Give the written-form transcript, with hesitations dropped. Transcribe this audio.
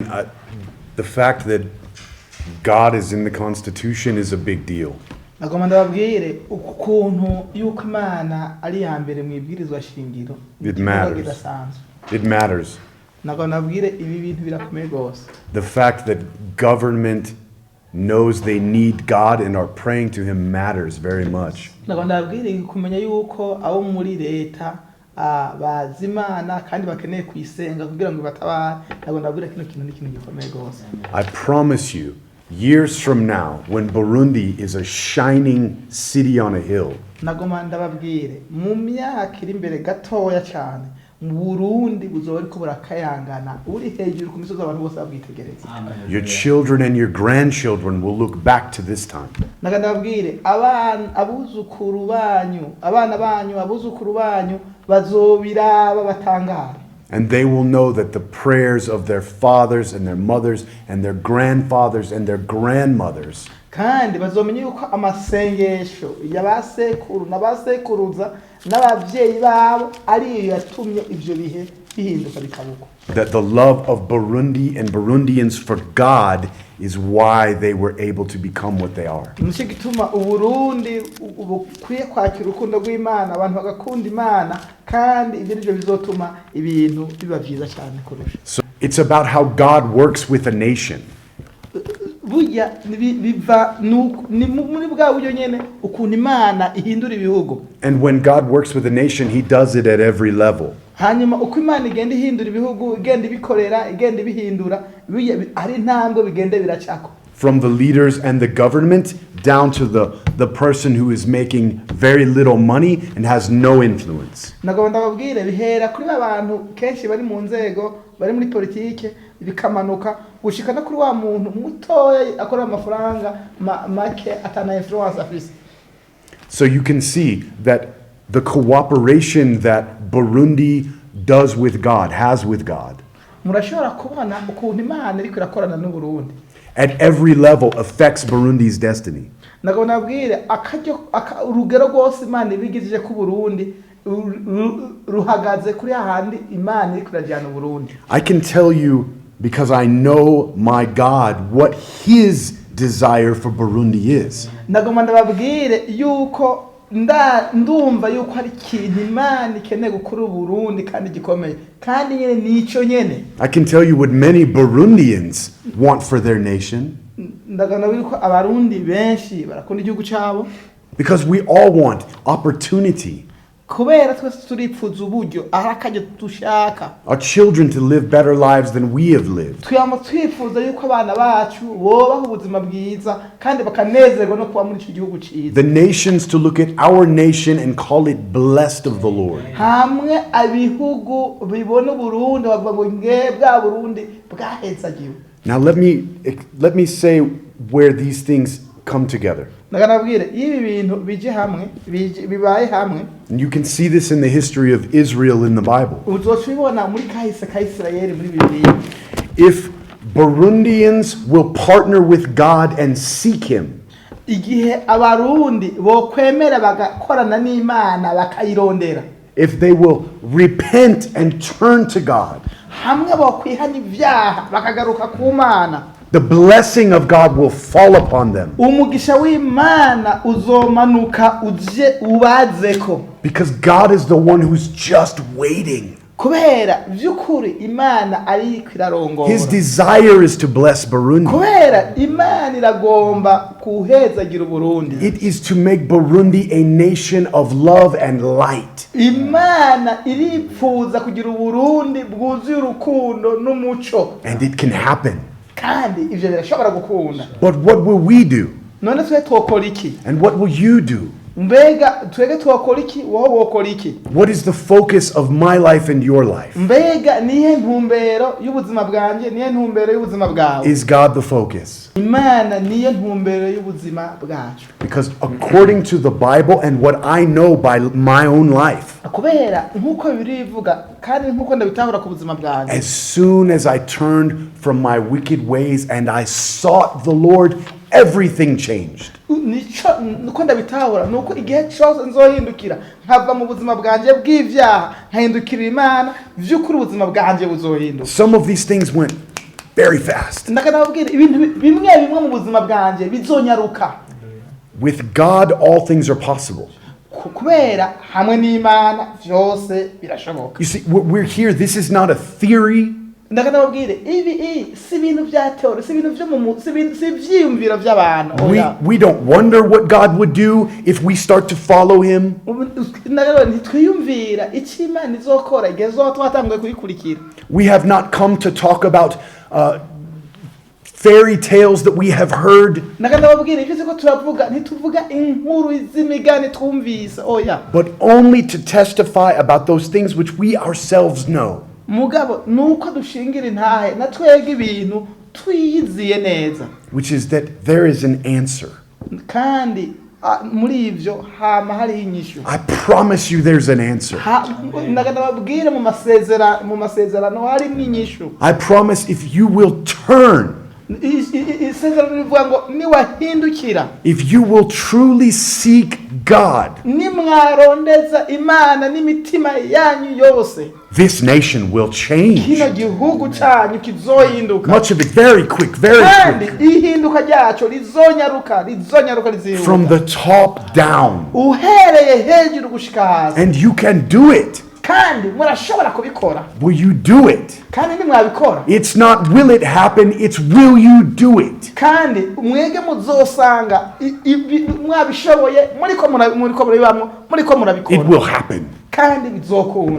The fact that God is in the Constitution is a big deal. Nagomba ndababwire ukuntu yuko Imana ari ya mbere mw'ibwirizwashingiro. It matters. It matters. Nagomba ndababwire ibi bintu birakomeye gose. The fact that government knows they need God and are praying to Him matters very much. Nagomba ndababwire kumenya yuko abo muri leta bazi Imana kandi bakeneye kuyisenga kugira ngo batabare. Nagomba ndababwire kino kintu ni kintu gikomeye gose. I promise you, years from now, when Burundi is a shining city on a hill, nagomba ndababwire mu myaka iri imbere gatoya cyane mu Burundi buzoba ariko burakayangana uri hejuru ku misozi abantu bose babwitegereza. Your children and your grandchildren will look back to this time. Nagomba ndababwire abuzukuru banyu abuzukuru banyu bazobiraba batangara. And they will know that the prayers of their fathers and their mothers and their grandfathers and their grandmothers kandi bazomenya yuko amasengesho y'abasekuru n'abasekuruza n'abavyeyi babo ari yatumye ivyo bihe bihinduka bikabuko. That the love of Burundi and Burundians for God is why they were able to become what they are. Nico gituma Uburundi bukwiye kwakira urukundo rw'Imana abantu bagakunda Imana kandi ibyo nivyo bizotuma ibintu biba vyiza cyane kurusha. So it's about how God works with a nation. Burya biva muri bwa buryo nyene ukuntu Imana ihindura ibihugu. And when God works with a nation, He does it at every level. Hanyuma uko Imana igenda ihindura ibihugu igenda ibikorera igenda ibihindura ari intambwe bigenda biracako. From the leaders and the government down to the person who is making very little money and has no influence. Nagomba ndababwire bihera kuri abantu kenshi bari mu nzego bari muri politike bikamanuka gushikana kuri wa muntu mutoya akora amafaranga make atana influence afise. So you can see that the cooperation that Burundi does with God, has with God, murashobora kubona ukuntu Imana iri kwirakorana n'u Burundi at every level affects Burundi's destiny. Nagomba nabwire urugero rwose Imana ibigizije ku Burundi ruhagaze kuri ahandi Imana iri kurajyana u Burundi. I can tell you, because I know my God, what His desire for Burundi is. Nagomba ndababwire yuko ndumva yuko hari ikintu Imana ikeneye gukora u Burundi kandi gikomeye kandi nyene nico nyene. I can tell you what many Burundians want for their nation. Ndagana yuko abarundi benshi barakunda igihugu cyabo. Because we all want opportunity. Kubera twese turipfuza uburyo arakajye dushaka. Our children to live better lives than we have lived. Twiyama twifuza yuko abana bacu bobaho ubuzima bwiza kandi bakanezerwa no kuba muri iki gihugu cyiza. The nations to look at our nation and call it blessed of the Lord. Hamwe abihugu bibona Burundi bavuga ngo ngebwa Burundi bwahezagiwe. Now let me say where these things come together. Naganabwire ibi bintu bije hamwe bibaye hamwe. And you can see this in the history of Israel in the Bible. Uzocibona muri kahise ka Israeli muri Bibiliya. If Burundians will partner with God and seek Him, igihe abarundi bo kwemera bagakorana n'Imana bakayirondera, if they will repent and turn to God, hamwe bo kwihana ivyaha bakagaruka ku Mana, the blessing of God will fall upon them. Umugisha w'Imana uzomanuka uje ubazeko. Because God is the one who's just waiting. Kubera vyukuri Imana ari kwirarongora. His desire is to bless Burundi. Kubera Imana iragomba kuhezagira Burundi. It is to make Burundi a nation of love and light. Imana iripfuza kugira Burundi bwuzuye urukundo n'umuco. And it can happen. Kandi ivyo birashobora gukunda. But what will we do? None twe twokora iki? And what will you do? Mbega twege twokora iki wowe wokora iki? What is the focus of my life and your life? Mbega nihe ntumbero y'ubuzima bwanje nihe ntumbero y'ubuzima bwawe? Is God the focus? Imana niye ntumbero y'ubuzima bwacu. Because according to the Bible and what I know by my own life, kubera nkuko birivuga kandi nkuko ndabitahura ku buzima bwanjye, as soon as I turned from my wicked ways and I sought the Lord, everything changed. Nuko ndabitahura nuko igihe cyose nzohindukira nkava mu buzima bwanjye bw'ivyaha nkahindukira Imana vy'ukuri ubuzima bwanjye buzohinduka. Some of these things went very fast. ndakanababwira ibintu bimwe bimwe mu buzima bwanje bizonyaruka. With God, all things are possible. Kubera hamwe n'Imana vyose birashoboka. You see, we're here. This is not a theory. ndakanababwire ibi si ibintu vya teori, si ibintu vyo si ivyiyumviro vy'abantu. We don't wonder what God would do if we start to follow him. ntitwiyumvira icyo Imana izokora igihe twatanguye kuyikurikira. We have not come to talk about fairy tales that we have heard. ndakanababwira ivyo ko turavuga ntituvuga inkuru z'imigani twumvise oya, but only to testify about those things which we ourselves know. mugabo nuko dushingira intahe na twege ibintu twiyiziye neza, which is that there is an answer. kandi muri ivyo hama hari inyishu. I promise you there's an answer. ndakanababwira mu masezerano hari inyishu. I promise if you will turn, isezerano rivuga ngo niwahindukira, if you will truly seek God, nimwarondeza Imana n'imitima yanyu yose, this nation will change. kino gihugu cyanyu kizohinduka. Much of it very quick, very kandi quick. ihinduka ryacu rizonyaruka rizihuta. From the top down. uhereye hejuru gushika hasi. And you can do it. kandi murashobora kubikora. Will you do it? kandi nimwabikora. It's not will it happen, it's will you do it. kandi mwege muzosanga mwabishoboye muriko murabikora. It will happen. kandi bizokunda.